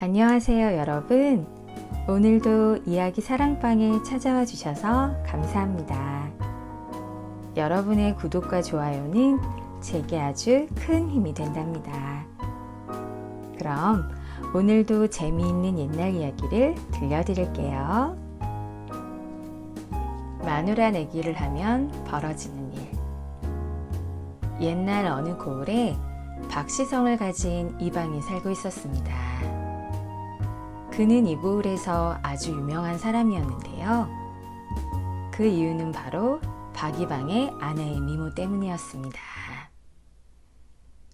안녕하세요, 여러분. 오늘도 이야기 사랑방에 찾아와 주셔서 감사합니다. 여러분의 구독과 좋아요는 제게 아주 큰 힘이 된답니다. 그럼 오늘도 재미있는 옛날 이야기를 들려드릴게요. 마누라 내기를 하면 벌어지는 일. 옛날 어느 고을에 박시성을 가진 이방이 살고 있었습니다. 그는 이 고을에서 아주 유명한 사람이었는데요. 그 이유는 바로 박이방의 아내의 미모 때문이었습니다.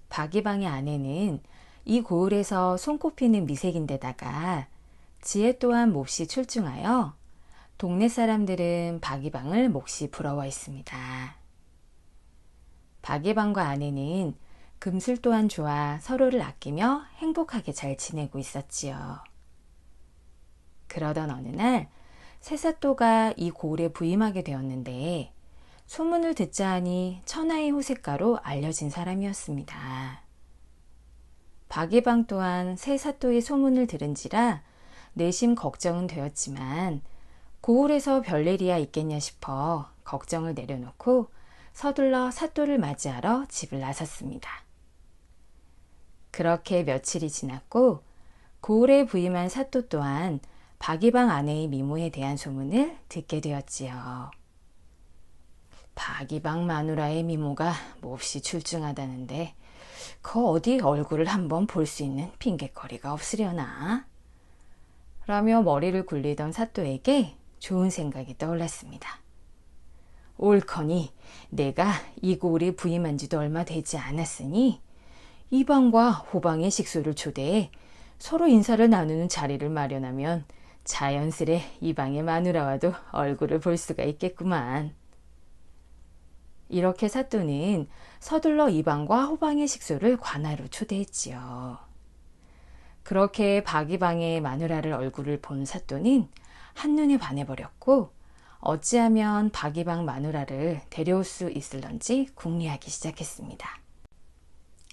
박이방의 아내는 이 고을에서 손꼽히는 미색인데다가 지혜 또한 몹시 출중하여 동네 사람들은 박이방을 몹시 부러워했습니다. 박이방과 아내는 금술 또한 좋아 서로를 아끼며 행복하게 잘 지내고 있었지요. 그러던 어느 날 새사또가 이 고을에 부임하게 되었는데 소문을 듣자 하니 천하의 호색가로 알려진 사람이었습니다. 박이방 또한 새사또의 소문을 들은지라 내심 걱정은 되었지만 고을에서 별일이야 있겠냐 싶어 걱정을 내려놓고 서둘러 사또를 맞이하러 집을 나섰습니다. 그렇게 며칠이 지났고 고을에 부임한 사또 또한 박이방 아내의 미모에 대한 소문을 듣게 되었지요. 박이방 마누라의 미모가 몹시 출중하다는데 그 어디 얼굴을 한번 볼 수 있는 핑곗거리가 없으려나? 라며 머리를 굴리던 사또에게 좋은 생각이 떠올랐습니다. 옳거니 내가 이 고을에 부임한 지도 얼마 되지 않았으니 이방과 호방의 식소를 초대해 서로 인사를 나누는 자리를 마련하면 자연스레 이방의 마누라와도 얼굴을 볼 수가 있겠구만. 이렇게 사또는 서둘러 이방과 호방의 식소를 관하로 초대했지요. 그렇게 박이방의 마누라를 얼굴을 본 사또는 한눈에 반해버렸고 어찌하면 박이방 마누라를 데려올 수 있을런지 궁리하기 시작했습니다.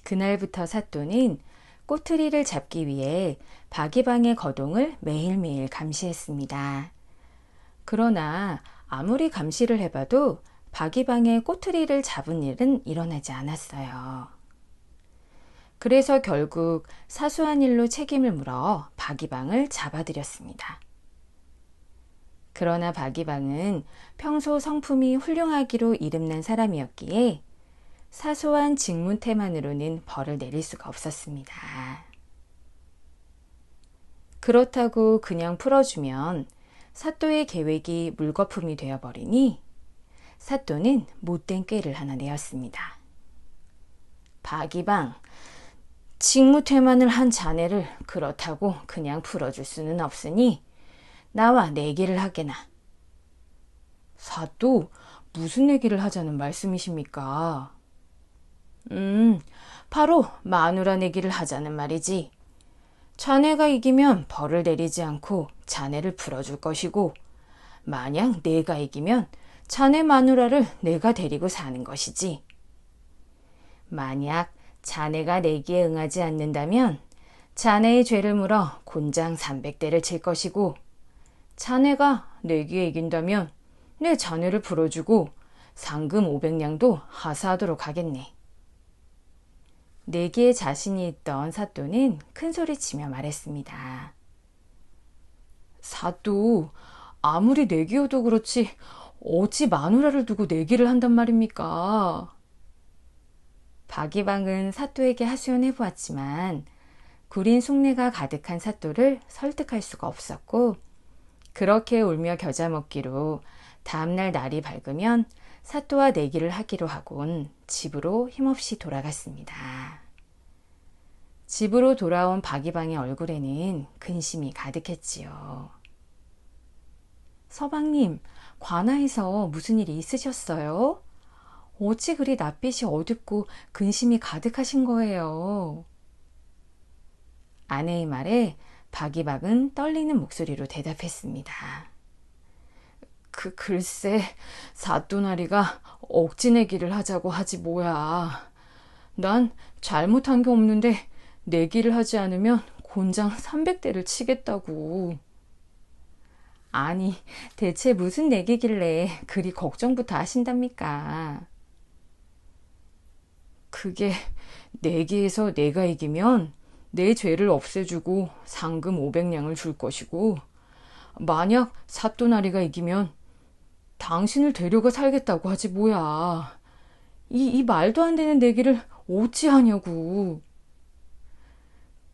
그날부터 사또는 꼬투리를 잡기 위해 박이방의 거동을 매일매일 감시했습니다. 그러나 아무리 감시를 해봐도 박이방의 꼬투리를 잡은 일은 일어나지 않았어요. 그래서 결국 사소한 일로 책임을 물어 박이방을 잡아들였습니다. 그러나 박이방은 평소 성품이 훌륭하기로 이름난 사람이었기에 사소한 직무태만으로는 벌을 내릴 수가 없었습니다. 그렇다고 그냥 풀어주면 사또의 계획이 물거품이 되어버리니 사또는 못된 꾀를 하나 내었습니다. 박이방, 직무태만을 한 자네를 그렇다고 그냥 풀어줄 수는 없으니 나와 내기를 하게나. 사또, 무슨 내기를 하자는 말씀이십니까? 바로 마누라 내기를 하자는 말이지. 자네가 이기면 벌을 내리지 않고 자네를 풀어줄 것이고 만약 내가 이기면 자네 마누라를 내가 데리고 사는 것이지. 만약 자네가 내기에 응하지 않는다면 자네의 죄를 물어 곤장 300대를 칠 것이고 자네가 내기에 이긴다면 내 자네를 풀어주고 상금 500냥도 하사하도록 하겠네. 내기에 자신이 있던 사또는 큰소리치며 말했습니다. 사또, 아무리 내기여도 그렇지 어찌 마누라를 두고 내기를 한단 말입니까? 박이방은 사또에게 하소연해 보았지만 구린 속내가 가득한 사또를 설득할 수가 없었고 그렇게 울며 겨자 먹기로 다음날 날이 밝으면 사또와 내기를 하기로 하곤 집으로 힘없이 돌아갔습니다. 집으로 돌아온 박이방의 얼굴에는 근심이 가득했지요. 서방님, 관아에서 무슨 일이 있으셨어요? 어찌 그리 낯빛이 어둡고 근심이 가득하신 거예요? 아내의 말에 박이방은 떨리는 목소리로 대답했습니다. 글쎄, 사또나리가 억지내기를 하자고 하지 뭐야. 난 잘못한 게 없는데 내기를 하지 않으면 곤장 300대를 치겠다고. 아니, 대체 무슨 내기길래 그리 걱정부터 하신답니까? 그게 내기에서 내가 이기면 내 죄를 없애주고 상금 500냥을 줄 것이고, 만약 사또나리가 이기면 당신을 데려가 살겠다고 하지 뭐야. 이 말도 안 되는 내기를 어찌 하냐고.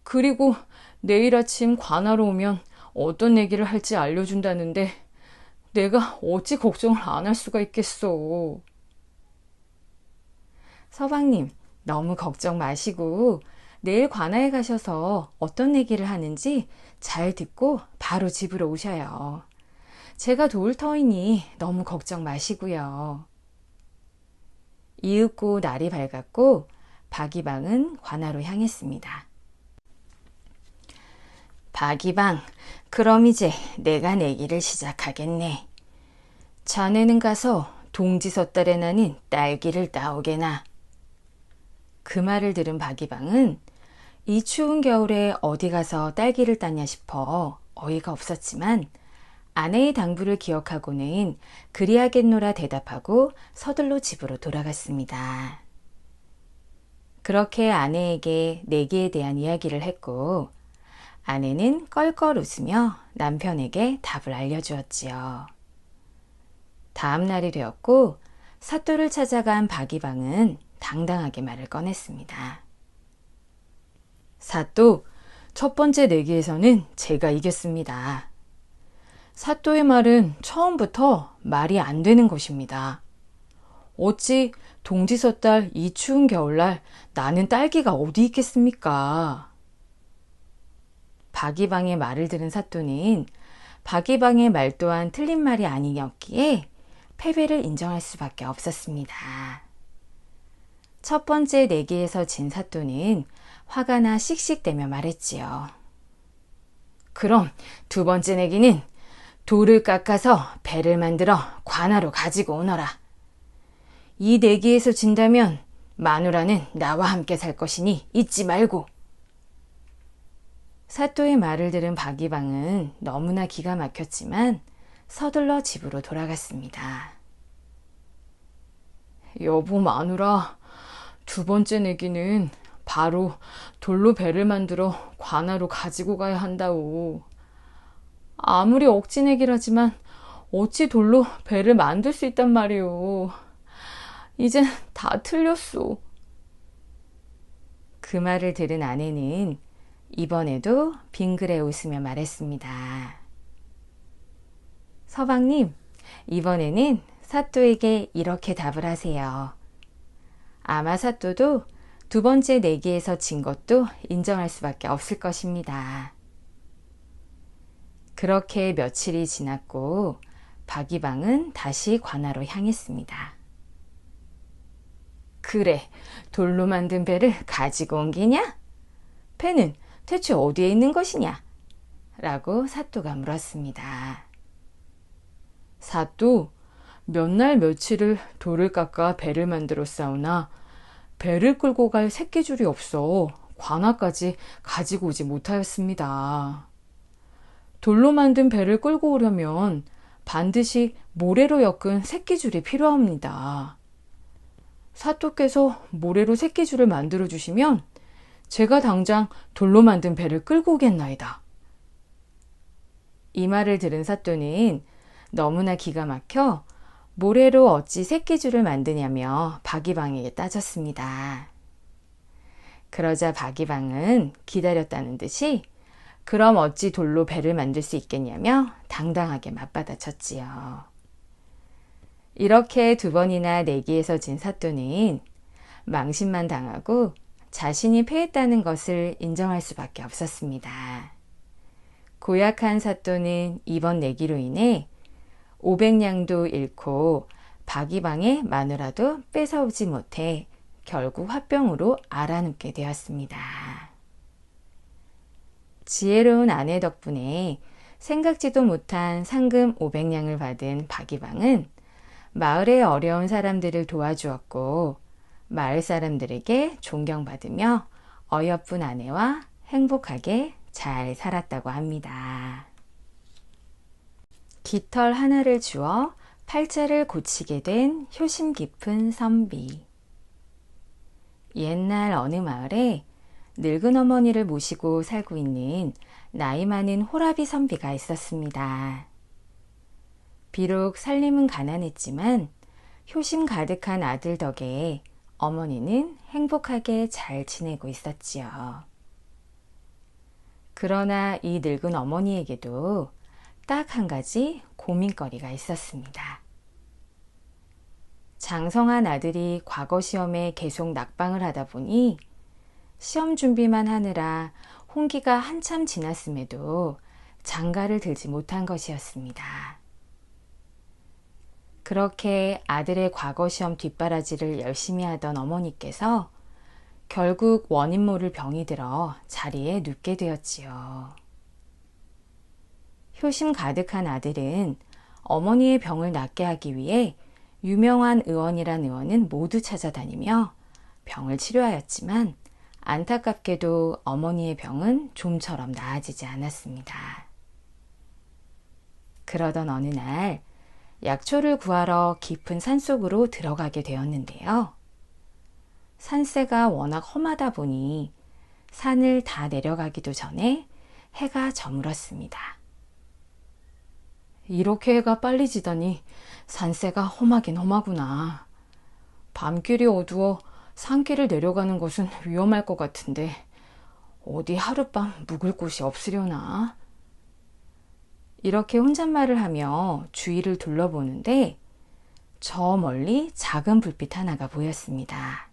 그리고 내일 아침 관하러 오면 어떤 내기를 할지 알려준다는데 내가 어찌 걱정을 안 할 수가 있겠어. 서방님, 너무 걱정 마시고 내일 관아에 가셔서 어떤 내기를 하는지 잘 듣고 바로 집으로 오셔요. 제가 도울 터이니 너무 걱정 마시고요. 이윽고 날이 밝았고 박이방은 관아로 향했습니다. 박이방, 그럼 이제 내가 내기를 시작하겠네. 자네는 가서 동지섣달에 나는 딸기를 따오게나. 그 말을 들은 박이방은 이 추운 겨울에 어디 가서 딸기를 따냐 싶어 어이가 없었지만 아내의 당부를 기억하고는 그리하겠노라 대답하고 서둘러 집으로 돌아갔습니다. 그렇게 아내에게 내기에 대한 이야기를 했고 아내는 껄껄 웃으며 남편에게 답을 알려주었지요. 다음 날이 되었고 사또를 찾아간 박이방은 당당하게 말을 꺼냈습니다. 사또, 첫 번째 내기에서는 제가 이겼습니다. 사또의 말은 처음부터 말이 안 되는 것입니다. 어찌 동지섣달 이 추운 겨울날 나는 딸기가 어디 있겠습니까? 박이방의 말을 들은 사또는 박이방의 말 또한 틀린 말이 아니었기에 패배를 인정할 수밖에 없었습니다. 첫 번째 내기에서 진 사또는 화가 나 씩씩대며 말했지요. 그럼 두 번째 내기는 돌을 깎아서 배를 만들어 관아로 가지고 오너라. 이 내기에서 진다면 마누라는 나와 함께 살 것이니 잊지 말고. 사또의 말을 들은 박이방은 너무나 기가 막혔지만 서둘러 집으로 돌아갔습니다. 여보 마누라, 두 번째 내기는 바로 돌로 배를 만들어 관아로 가지고 가야 한다오. 아무리 억지 내기라지만 어찌 돌로 배를 만들 수 있단 말이오. 이젠 다 틀렸소. 그 말을 들은 아내는 이번에도 빙그레 웃으며 말했습니다. 서방님, 이번에는 사또에게 이렇게 답을 하세요. 아마 사또도 두 번째 내기에서 진 것도 인정할 수밖에 없을 것입니다. 그렇게 며칠이 지났고 박이방은 다시 관아로 향했습니다. 그래, 돌로 만든 배를 가지고 온 게냐? 배는 대체 어디에 있는 것이냐? 라고 사또가 물었습니다. 사또, 몇 날 며칠을 돌을 깎아 배를 만들어 싸우나 배를 끌고 갈 새끼줄이 없어 관아까지 가지고 오지 못하였습니다. 돌로 만든 배를 끌고 오려면 반드시 모래로 엮은 새끼줄이 필요합니다. 사또께서 모래로 새끼줄을 만들어 주시면 제가 당장 돌로 만든 배를 끌고 오겠나이다. 이 말을 들은 사또는 너무나 기가 막혀 모래로 어찌 새끼줄을 만드냐며 박이방에게 따졌습니다. 그러자 박이방은 기다렸다는 듯이 그럼 어찌 돌로 배를 만들 수 있겠냐며 당당하게 맞받아쳤지요. 이렇게 두 번이나 내기에서 진 사또는 망신만 당하고 자신이 패했다는 것을 인정할 수밖에 없었습니다. 고약한 사또는 이번 내기로 인해 500냥도 잃고 박이방의 마누라도 뺏어오지 못해 결국 화병으로 앓아눕게 되었습니다. 지혜로운 아내 덕분에 생각지도 못한 상금 500냥을 받은 박이방은 마을의 어려운 사람들을 도와주었고 마을 사람들에게 존경받으며 어여쁜 아내와 행복하게 잘 살았다고 합니다. 깃털 하나를 주어 팔자를 고치게 된 효심 깊은 선비. 옛날 어느 마을에 늙은 어머니를 모시고 살고 있는 나이 많은 호라비 선비가 있었습니다. 비록 살림은 가난했지만 효심 가득한 아들 덕에 어머니는 행복하게 잘 지내고 있었지요. 그러나 이 늙은 어머니에게도 딱 한 가지 고민거리가 있었습니다. 장성한 아들이 과거 시험에 계속 낙방을 하다 보니 시험 준비만 하느라 홍기가 한참 지났음에도 장가를 들지 못한 것이었습니다. 그렇게 아들의 과거 시험 뒷바라지를 열심히 하던 어머니께서 결국 원인 모를 병이 들어 자리에 눕게 되었지요. 효심 가득한 아들은 어머니의 병을 낫게 하기 위해 유명한 의원이란 의원은 모두 찾아다니며 병을 치료하였지만 안타깝게도 어머니의 병은 좀처럼 나아지지 않았습니다. 그러던 어느 날 약초를 구하러 깊은 산속으로 들어가게 되었는데요. 산세가 워낙 험하다 보니 산을 다 내려가기도 전에 해가 저물었습니다. 이렇게 해가 빨리 지다니 산세가 험하긴 험하구나. 밤길이 어두워 산길을 내려가는 것은 위험할 것 같은데 어디 하룻밤 묵을 곳이 없으려나? 이렇게 혼잣말을 하며 주위를 둘러보는데 저 멀리 작은 불빛 하나가 보였습니다.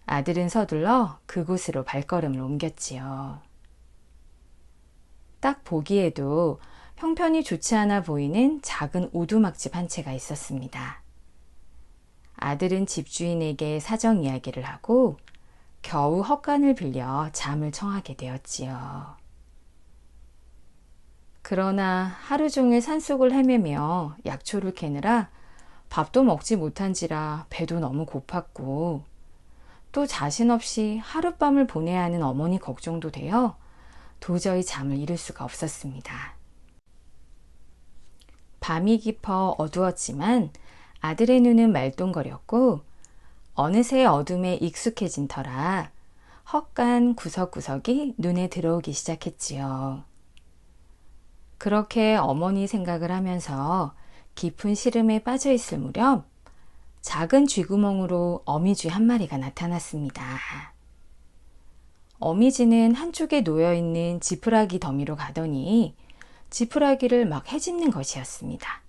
아들은 서둘러 그곳으로 발걸음을 옮겼지요. 딱 보기에도 형편이 좋지 않아 보이는 작은 오두막집 한 채가 있었습니다. 아들은 집주인에게 사정 이야기를 하고 겨우 헛간을 빌려 잠을 청하게 되었지요. 그러나 하루 종일 산속을 헤매며 약초를 캐느라 밥도 먹지 못한지라 배도 너무 고팠고 또 자신 없이 하룻밤을 보내야 하는 어머니 걱정도 되어 도저히 잠을 이룰 수가 없었습니다. 밤이 깊어 어두웠지만 아들의 눈은 말똥거렸고 어느새 어둠에 익숙해진 터라 헛간 구석구석이 눈에 들어오기 시작했지요. 그렇게 어머니 생각을 하면서 깊은 시름에 빠져 있을 무렵 작은 쥐구멍으로 어미쥐 한 마리가 나타났습니다. 어미쥐는 한쪽에 놓여있는 지푸라기 더미로 가더니 지푸라기를 막 헤집는 것이었습니다.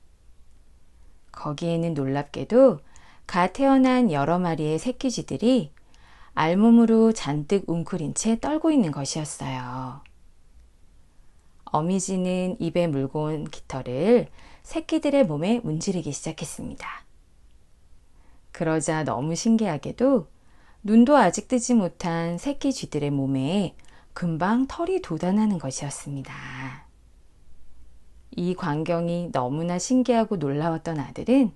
거기에는 놀랍게도 갓 태어난 여러 마리의 새끼쥐들이 알몸으로 잔뜩 웅크린 채 떨고 있는 것이었어요. 어미쥐는 입에 물고 온 깃털을 새끼들의 몸에 문지르기 시작했습니다. 그러자 너무 신기하게도 눈도 아직 뜨지 못한 새끼 쥐들의 몸에 금방 털이 돋아나는 것이었습니다. 이 광경이 너무나 신기하고 놀라웠던 아들은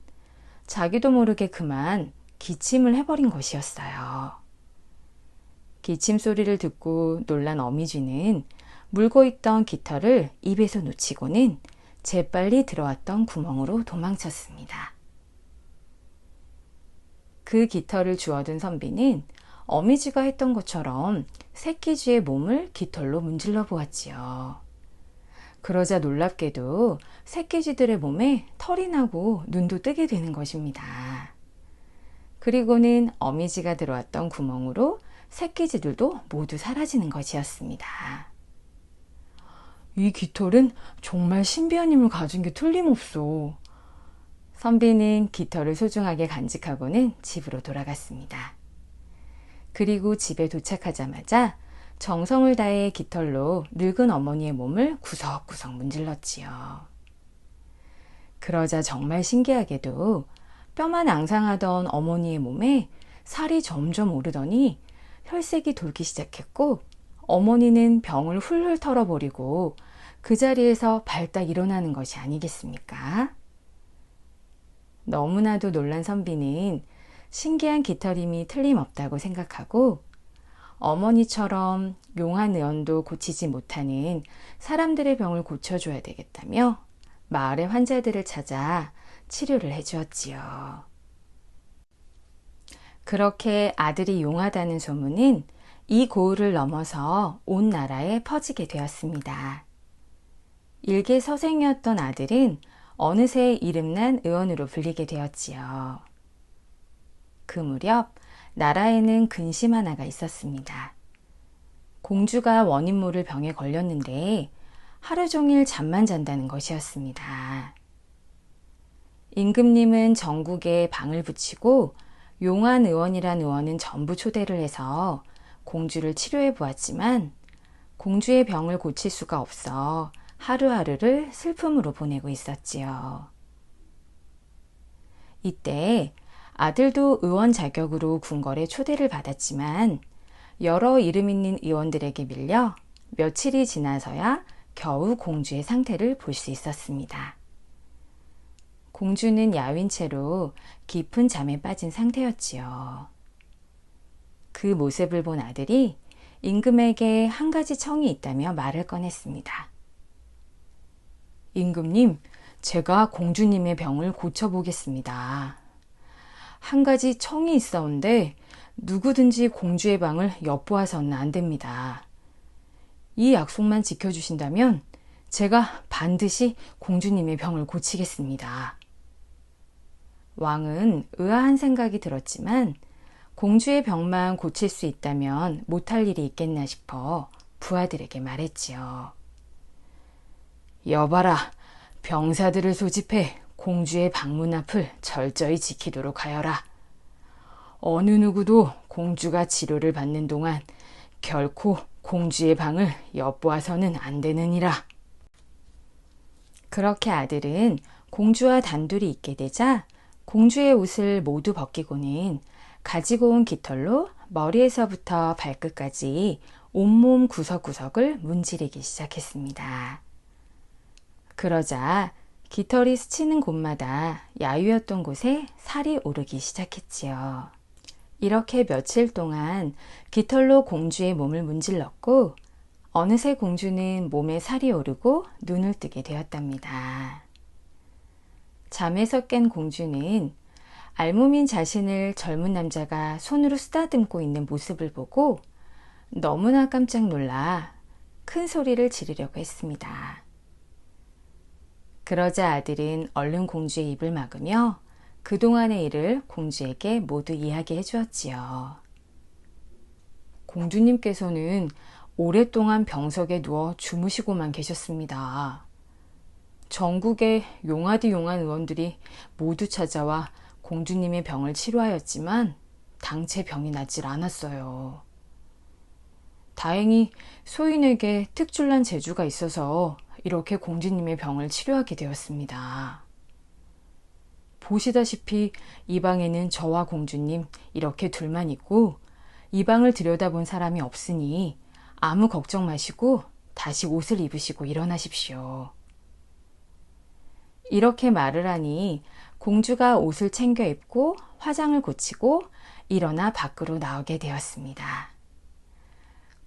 자기도 모르게 그만 기침을 해버린 것이었어요. 기침 소리를 듣고 놀란 어미쥐는 물고 있던 깃털을 입에서 놓치고는 재빨리 들어왔던 구멍으로 도망쳤습니다. 그 깃털을 주워든 선비는 어미쥐가 했던 것처럼 새끼쥐의 몸을 깃털로 문질러 보았지요. 그러자 놀랍게도 새끼쥐들의 몸에 털이 나고 눈도 뜨게 되는 것입니다. 그리고는 어미쥐가 들어왔던 구멍으로 새끼쥐들도 모두 사라지는 것이었습니다. 이 깃털은 정말 신비한 힘을 가진 게 틀림없어. 선비는 깃털을 소중하게 간직하고는 집으로 돌아갔습니다. 그리고 집에 도착하자마자 정성을 다해 깃털로 늙은 어머니의 몸을 구석구석 문질렀지요. 그러자 정말 신기하게도 뼈만 앙상하던 어머니의 몸에 살이 점점 오르더니 혈색이 돌기 시작했고 어머니는 병을 훌훌 털어버리고 그 자리에서 발딱 일어나는 것이 아니겠습니까? 너무나도 놀란 선비는 신기한 깃털임이 틀림없다고 생각하고 어머니처럼 용한 의원도 고치지 못하는 사람들의 병을 고쳐줘야 되겠다며 마을의 환자들을 찾아 치료를 해주었지요. 그렇게 아들이 용하다는 소문은 이 고을을 넘어서 온 나라에 퍼지게 되었습니다. 일개 서생이었던 아들은 어느새 이름난 의원으로 불리게 되었지요. 그 무렵 나라에는 근심 하나가 있었습니다. 공주가 원인 모를 병에 걸렸는데 하루 종일 잠만 잔다는 것이었습니다. 임금님은 전국에 방을 붙이고 용한 의원이란 의원은 전부 초대를 해서 공주를 치료해 보았지만 공주의 병을 고칠 수가 없어 하루하루를 슬픔으로 보내고 있었지요. 이때 아들도 의원 자격으로 궁궐에 초대를 받았지만 여러 이름 있는 의원들에게 밀려 며칠이 지나서야 겨우 공주의 상태를 볼 수 있었습니다. 공주는 야윈 채로 깊은 잠에 빠진 상태였지요. 그 모습을 본 아들이 임금에게 한 가지 청이 있다며 말을 꺼냈습니다. 임금님, 제가 공주님의 병을 고쳐보겠습니다. 한 가지 청이 있어온데 누구든지 공주의 방을 엿보아서는 안 됩니다. 이 약속만 지켜주신다면 제가 반드시 공주님의 병을 고치겠습니다. 왕은 의아한 생각이 들었지만 공주의 병만 고칠 수 있다면 못할 일이 있겠나 싶어 부하들에게 말했지요. 여봐라, 병사들을 소집해 공주의 방문 앞을 철저히 지키도록 하여라. 어느 누구도 공주가 치료를 받는 동안 결코 공주의 방을 엿보아서는 안 되느니라. 그렇게 아들은 공주와 단둘이 있게 되자 공주의 옷을 모두 벗기고는 가지고 온 깃털로 머리에서부터 발끝까지 온몸 구석구석을 문지르기 시작했습니다. 그러자 깃털이 스치는 곳마다 야유였던 곳에 살이 오르기 시작했지요. 이렇게 며칠 동안 깃털로 공주의 몸을 문질렀고 어느새 공주는 몸에 살이 오르고 눈을 뜨게 되었답니다. 잠에서 깬 공주는 알몸인 자신을 젊은 남자가 손으로 쓰다듬고 있는 모습을 보고 너무나 깜짝 놀라 큰 소리를 지르려고 했습니다. 그러자 아들은 얼른 공주의 입을 막으며 그동안의 일을 공주에게 모두 이야기해 주었지요. 공주님께서는 오랫동안 병석에 누워 주무시고만 계셨습니다. 전국의 용하디 용한 의원들이 모두 찾아와 공주님의 병을 치료하였지만 당체 병이 낫질 않았어요. 다행히 소인에게 특출난 재주가 있어서 이렇게 공주님의 병을 치료하게 되었습니다. 보시다시피 이 방에는 저와 공주님 이렇게 둘만 있고 이 방을 들여다본 사람이 없으니 아무 걱정 마시고 다시 옷을 입으시고 일어나십시오. 이렇게 말을 하니 공주가 옷을 챙겨 입고 화장을 고치고 일어나 밖으로 나오게 되었습니다.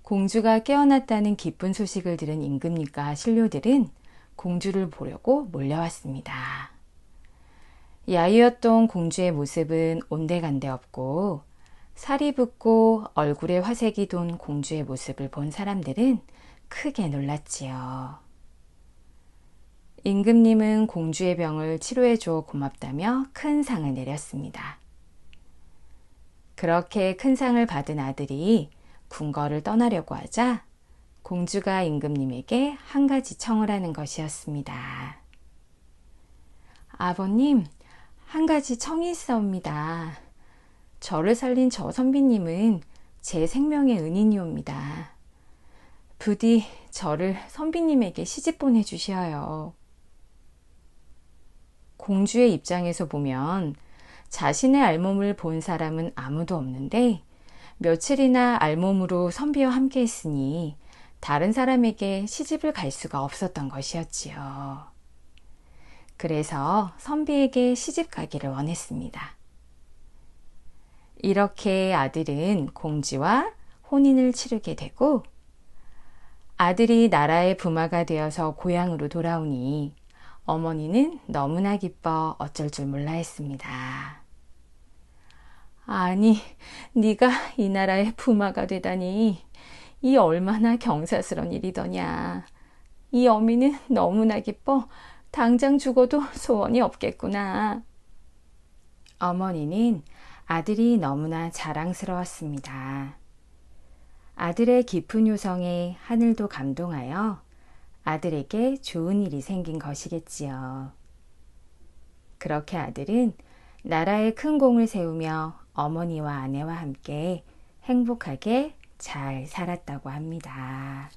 공주가 깨어났다는 기쁜 소식을 들은 임금님과 신료들은 공주를 보려고 몰려왔습니다. 야유였던 공주의 모습은 온데간데 없고 살이 붓고 얼굴에 화색이 돈 공주의 모습을 본 사람들은 크게 놀랐지요. 임금님은 공주의 병을 치료해줘 고맙다며 큰 상을 내렸습니다. 그렇게 큰 상을 받은 아들이 궁궐을 떠나려고 하자 공주가 임금님에게 한 가지 청을 하는 것이었습니다. 아버님, 한 가지 청이 있사옵니다. 저를 살린 저 선비님은 제 생명의 은인이옵니다. 부디 저를 선비님에게 시집 보내주시어요. 공주의 입장에서 보면 자신의 알몸을 본 사람은 아무도 없는데 며칠이나 알몸으로 선비와 함께 했으니 다른 사람에게 시집을 갈 수가 없었던 것이었지요. 그래서 선비에게 시집 가기를 원했습니다. 이렇게 아들은 공주와 혼인을 치르게 되고 아들이 나라의 부마가 되어서 고향으로 돌아오니 어머니는 너무나 기뻐 어쩔 줄 몰라 했습니다. 아니, 네가 이 나라의 부마가 되다니 이 얼마나 경사스런 일이더냐. 이 어미는 너무나 기뻐 당장 죽어도 소원이 없겠구나. 어머니는 아들이 너무나 자랑스러웠습니다. 아들의 깊은 요성에 하늘도 감동하여 아들에게 좋은 일이 생긴 것이겠지요. 그렇게 아들은 나라에 큰 공을 세우며 어머니와 아내와 함께 행복하게 잘 살았다고 합니다.